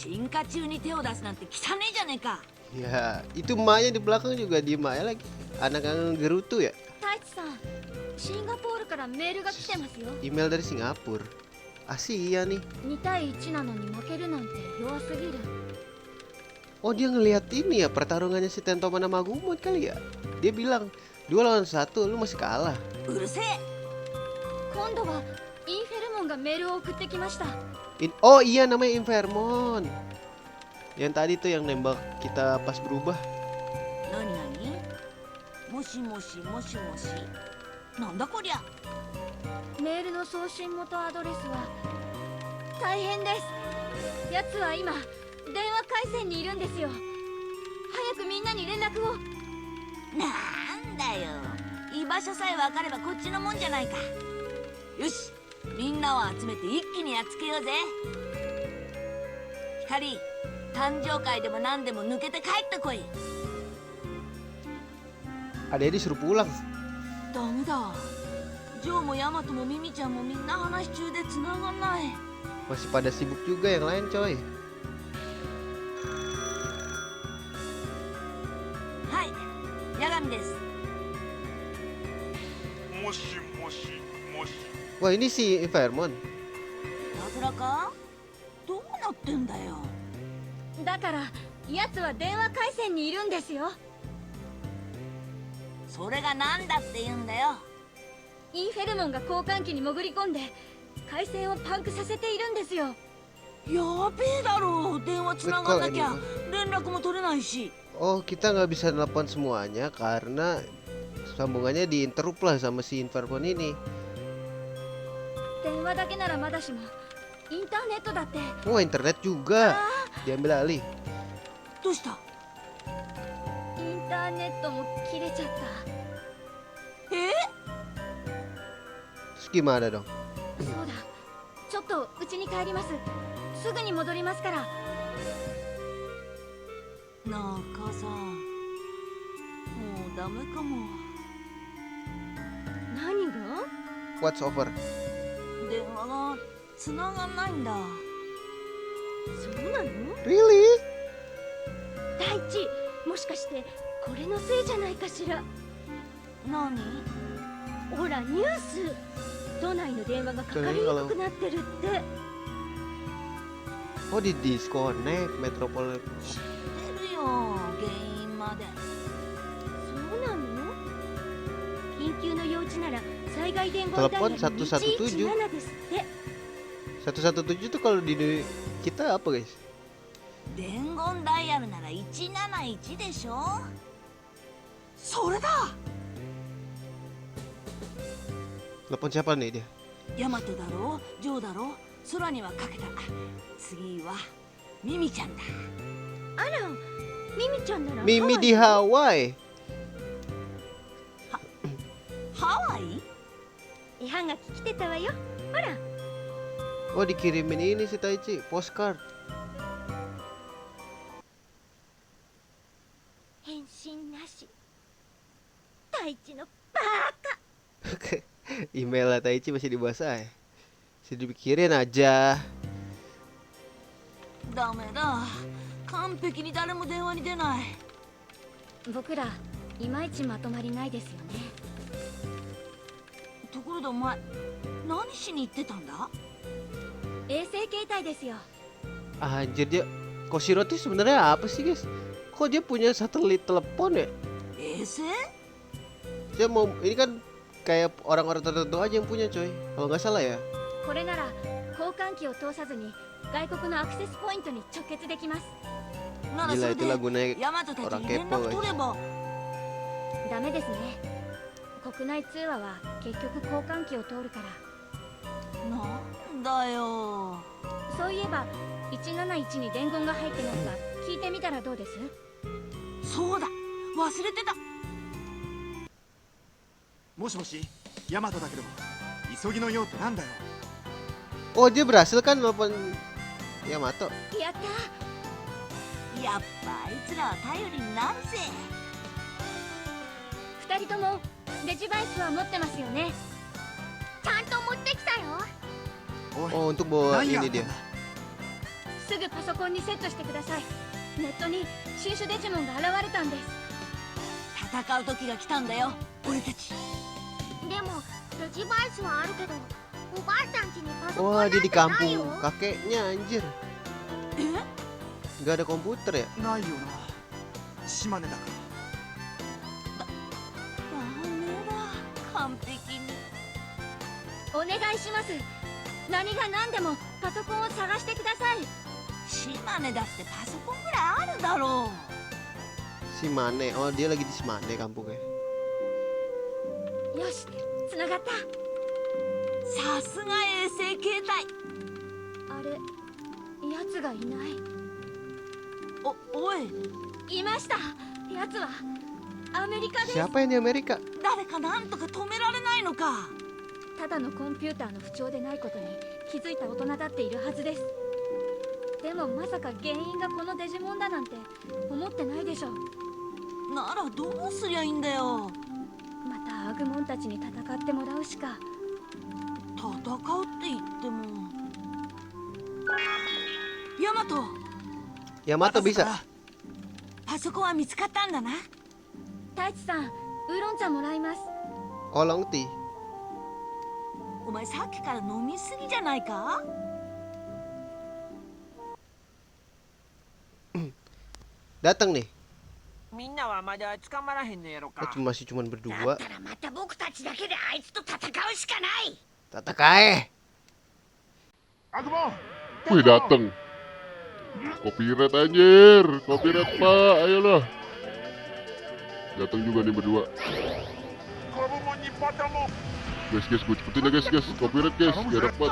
進化中に手を出すなんて汚ねえじゃねえか。 Ya, itu emaknya di belakang juga diem aja lagi. Anak yang gerutu ya. 太一さん、シンガポールからメールが来てますよ。 Email dari Singapura. Asia nih. 2対1なのに負けるなんて弱すぎる。 Oh, dia ngelihat ini ya pertarungannya si Tentoman sama Agumon kali ya. Dia bilang 2 lawan 1 lu masih kalah. うるせえ。今度はインフェルモンがメールを送ってきました。 Oh iya, namanya Infermon. Yang tadi tuh yang nembak kita pas berubah. 何何？もしもしもしもし。なんだこりゃ。メールの送信元アドレスは大変です。奴は今電話回線にいるんですよ。早くみんなに連絡を。なんだよ。居場所さえ分かればこっちのもんじゃないか。よし、みんなを集めて一気にやっつけようぜ。光、誕生会でも何でも抜けて帰ってこい。 Ada disuruh pulang. ダメだ。ジョーもヤマトもミミちゃんもみんな話中で繋がんない。 Masih pada sibuk juga yang lain coy. はい、ヤガミです。 もしもしもし。 Wah, ini si Infermon. いたずらか？どうなってんだよ。だから奴は電話回線にいるんですよ。それがなんだって言うんだよ。インフェルモンが交換機に潜り込んで回線をパンクさせているんですよ。やべえだろう。電話繋がんなきゃ連絡も取れないし。 Oh, kita nggak bisa nelpon semuanya karena sambungannya diinterrupt lah sama si Infermon ini. 電話だけならまだしもインターネットだって。 Oh, internet juga diambil alih. どうした？インターネットも切れちゃった。 え？ Terus gimana dong? そうだ、ちょっと家に帰ります。すぐに戻りますから。中さん、もうダメかも。何が？ What's over? 電話が繋がんないんだ。そうなの？ Really? 大地、もしかしてこれのせいじゃないかしら。何？ほらニュース、都内の電話がかかりにくくなってるって。 Oh, di disconnect Metropol. 知ってるよ、原因まで。そうなの？緊急の用地なら災害伝言ダイヤル Telepon 117 117ですって。 117 tuh kalau di kita apa guys? 伝言ダイヤルなら171でしょ。それだ。 Telepon siapa nih dia? ヤマトだろう、ジョーだろう、空にはかけた。次はミミちゃんだ。あら、ミミちゃんなら Mimi di Hawaii. ハワイ？絵はがき来てたわよ。ほら。 Oh, dikirimin ini si Taichi, postcard. 返信なし。大地のバカ。 Email Taichi masih dibahas aja. Masih dipikirin aja. ダメだ。完璧に誰も電話に出ない。僕らいまいちまとまりないですよね。ところでお前、何しに行ってたんだ？衛星携帯ですよ。 Anjir dia, Koshiro tuh sebenarnya apa sih guys? Kok dia punya satelit telepon ya? 衛星？ Dia mau ini kan kayak orang-orang tertentu aja yang punya coy. Kalau nggak salah ya. これなら交換機を通さずに外国のアクセスポイントに直結できます。ならそ Gila れ itu で lagunya ヤマトたち orang に連 kepo 絡 guys. 取れば。ダメですね。国内通話は結局交換機を通るから。なんだよ。そういえば171に伝言が入ってないか聞いてみたらどうです？そうだ、忘れてた。もしもし、ヤマトだけど急ぎの用ってなんだよ。 Oh, dia berhasil kan nelpon Yamato. やったー。やっぱあいつらは頼りになるぜ。2人ともデジバイスは持ってますよね。ちゃんと持ってきたよ。おい、 Oh, untuk bawa 何があ ini ったん dia. だ。すぐパソコンにセットしてください。ネットに新種デジモンが現れたんです。戦う時が来たんだよ、俺たち。でもデジバイスはあるけど、おばあちゃん家にパソコン Wah, なん dia て di ないよ。 kampung kakeknya anjir. え Gak ada komputer ya? ないよな。島根だかダメだ、完璧に。お願いします。何が何でもパソコンを探してください。島根だってパソコンぐらいあるだろ Simane. Oh, dia lagi di Simane kampungnya. よし、つながった。う。さすが衛星携帯。あれ、奴がいない。おい、いました。奴はアメリカです。 Siapa yang di Amerika? 誰かなんとか止められないのか。ただのコンピューターの不調でないことに気づいた大人だっているはずです。でもまさか原因がこのデジモンだなんて思ってないでしょう。ならどうすりゃいいんだよ。またアグモンたちに戦ってもらうしか。戦うって言っても。ヤマト、 Yamato ら bisa. パソコンは見つかったんだな。太一さん、ウーロン茶もらいます。 Oolong tea. お前さっきから飲みすぎじゃないか。 Datang nih. みんなはまだ捕まらへんのやろ Oh, か。 masih cuman だ berdua. ったらまた僕たちだけであいつと戦うしかない。 Tatakae. ら。アグモン Wih dateng. Copyright anjir. Copyright pak. Ayolah. Datang juga nih berdua. コブモンにバタモン Guys gue cepetin ya guys. Copyright guys. Gak dapat.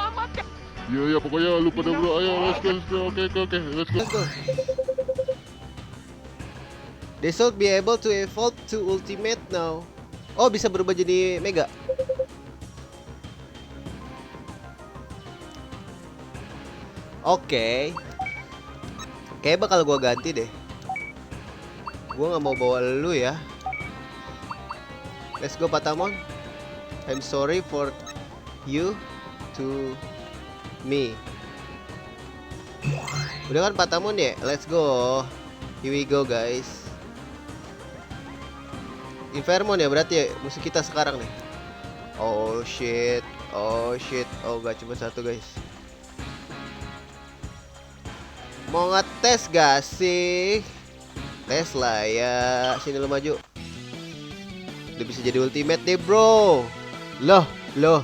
Iya pokoknya lu pada bro. Ayo let's go. Oke let's go. Let's go. They should be able to evolve to ultimate now. Oh, bisa berubah jadi mega. Oke. Kayak bakal gua ganti deh. Gua nggak mau bawa lu ya. Let's go Patamon. I'm sorry for you to me. Udah kan Patamon ya? Let's go. Here we go guys. Infermon ya berarti ya musuh kita sekarang nih. Oh shit. Oh gak cuma satu guys. Mau ngetes gak sih? Tes lah ya. Sini lo maju. Udah bisa jadi ultimate deh bro. Loh. Loh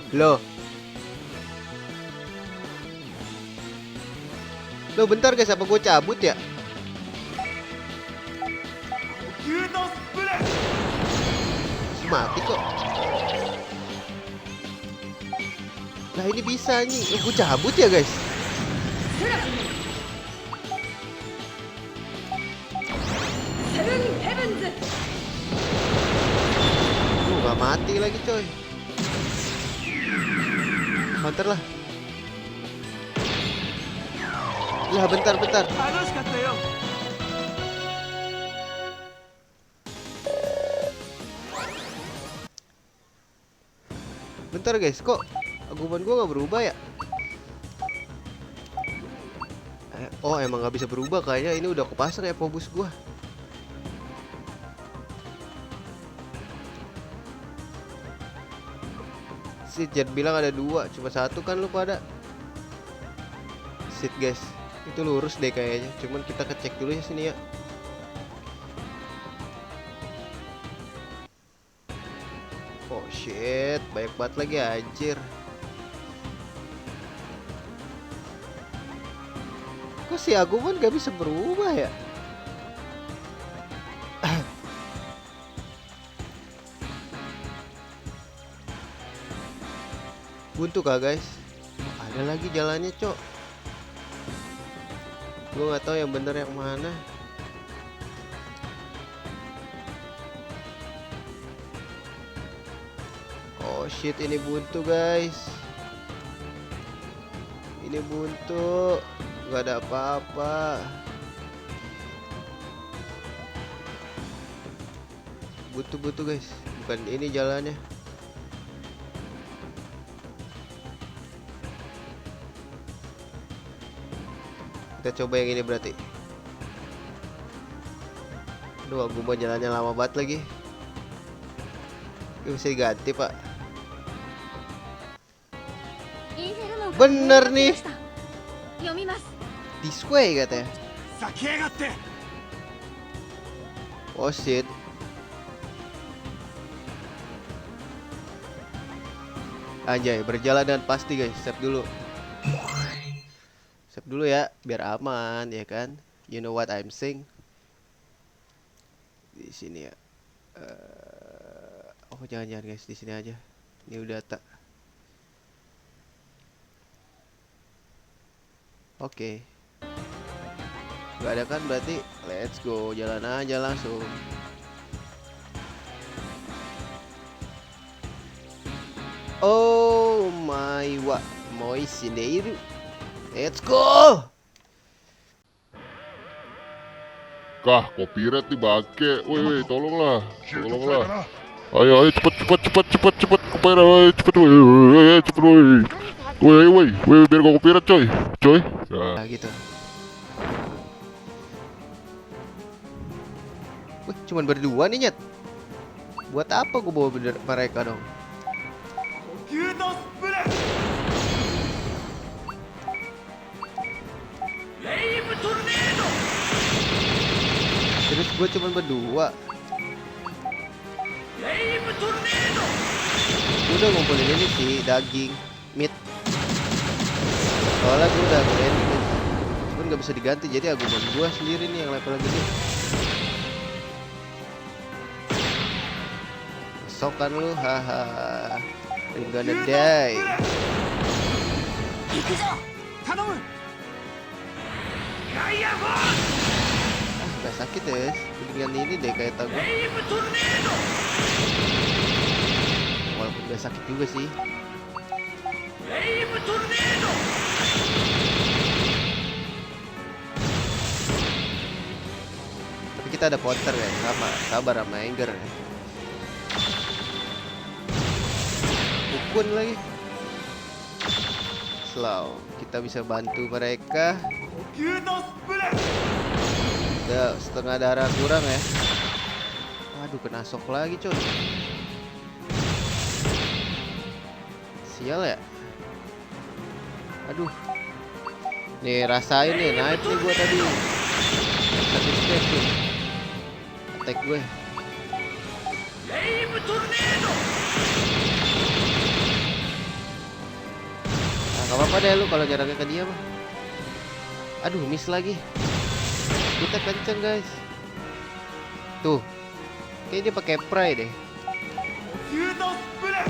bentar guys, apa gue cabut ya? ギュートスプレー Mati kok. Lah ini bisa nih. Gue cabut ya guys. Gak mati lagi coy. Bentar lah. Lah bentar. 楽しかったよ Bentar guys, kok aguman gua nggak berubah ya? Oh emang nggak bisa berubah kayaknya. Ini udah kepasang ya Phobos gua. Si Jet bilang ada dua, cuma satu kan lu pada. Sit guys, itu lurus deh kayaknya. Cuman kita kecek dulu ya sini ya. Oh shit, banyak banget lagi anjir. Kok si Agumon gak bisa berubah ya? Buntu kah guys? Ada lagi jalannya cok. Gue nggak tahu yang bener yang mana. Oh shit, ini buntu guys. Ini buntu. Gak ada apa-apa. Buntu guys. Bukan ini jalannya. Kita coba yang ini berarti. Aduh, Agumon jalannya lama banget lagi. Ini bisa diganti, Pak. インフェルノが Bener nih. 読みます。 This way katanya. 先やがって。 Oh shit. Anjay, berjalan dengan pasti guys. Save dulu. Save dulu ya, biar aman ya kan. You know what I'm saying. Di sini ya. Oh jangan guys, di sini aja. New data. Oke. Gak ada kan berarti let's go, jalan aja langsung. Oh my wa moi shineiru. Let's go. Kah, copyright nih bangke. Woi, tolonglah. Tolonglah. Ayo, cepet. Copyright, woi, cepet woi. Cepet woi. Woi, biar gua copyright coy. Nah, gitu. Wih, cuman berdua nih nyet. Buat apa gue bawa mereka dong? 呼吸とスプレー。 Terus gue cuman berdua. Gue udah ngumpulin ini sih, daging, meat. Soalnya gue udah branding guys. Cuman gak bisa diganti, jadi Agumon gue sendiri nih yang level gede. Sok kan lu, haha. You're gonna die. 行くぞ。頼む。 Gak sakit ya, dengan ini deh kayak tahu. Walaupun gak sakit juga sih. Tapi kita ada counter ya, sabar sama Anger ya. Pukul lagi. Slow, kita bisa bantu mereka. 呼吸とスプレー。 Udah setengah darah kurang ya. Waduh, kena sok lagi coy. Sial ya. Aduh. Nih rasain nih, naik nih gua tadi. Satu step nih. Attack gue. Nah, gak apa-apa deh lu kalau jaraknya ke dia mah. Aduh, miss lagi. Kita kenceng guys. Tuh. Kayaknya dia pakai pry deh. 呼吸とスプレー。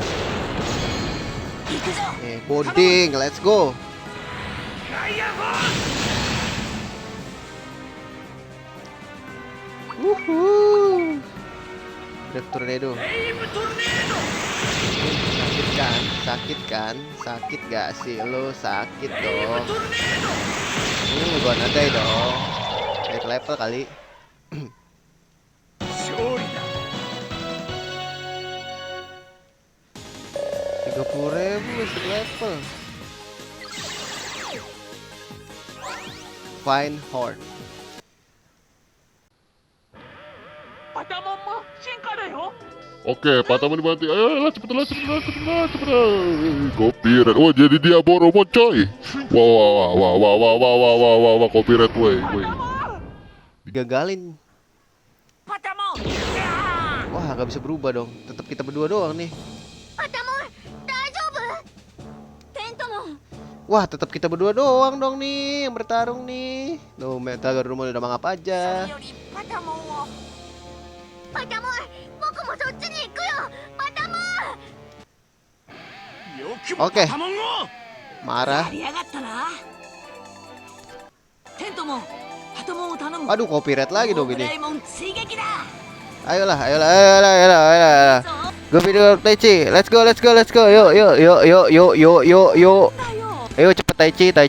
行くぞ。 Bonding, let's go. Wuhuu. Drift tornado. Sakit gak sih lo? Sakit dong. Gua nadai dong. Naik level kali. 勝利だ。 30.000 masih level. Fine Horn. Patamon mah Shinka da yo. Oke, Patamon dibantu. Ayo, cepetan. Copyright. Oh, jadi dia Boromon coy. Wah, copyright woi. Digagalin. Patamon. Wah, gak bisa berubah dong. Tetap kita berdua doang nih. パタモン大丈夫？テントモン Wah, tetap kita berdua doang dong nih yang bertarung nih. Tuh, Metal Garurumon udah mangap aja. よりパタモンを。パタモン僕もそっちに行くよパタモン よくも Oke. パタモンを。 Marah. やりやがったな。テントモン、パタモンを頼む。 Aduh, copyright lagi dong グ ini. レイモン追撃だ。 Ayolah. Go video Taichi. Let's go. Yuk. だよ。 Ayo cepet Taichi. 頼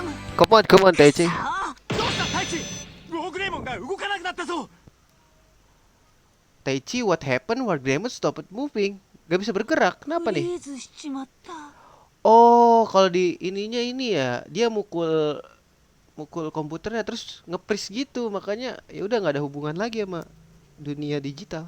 む。 Come on Taichi. さあ、どうした太一。ウォーグレイモンが動かなくなったぞ。 Taichi, what happened? Wargreymon stopped moving. Gak bisa bergerak. Kenapa フリ nih? ーズしちまった。 Oh, kalau di ininya ini ya, dia mukul mukul komputernya terus nge-freeze gitu, makanya ya udah nggak ada hubungan lagi sama dunia digital.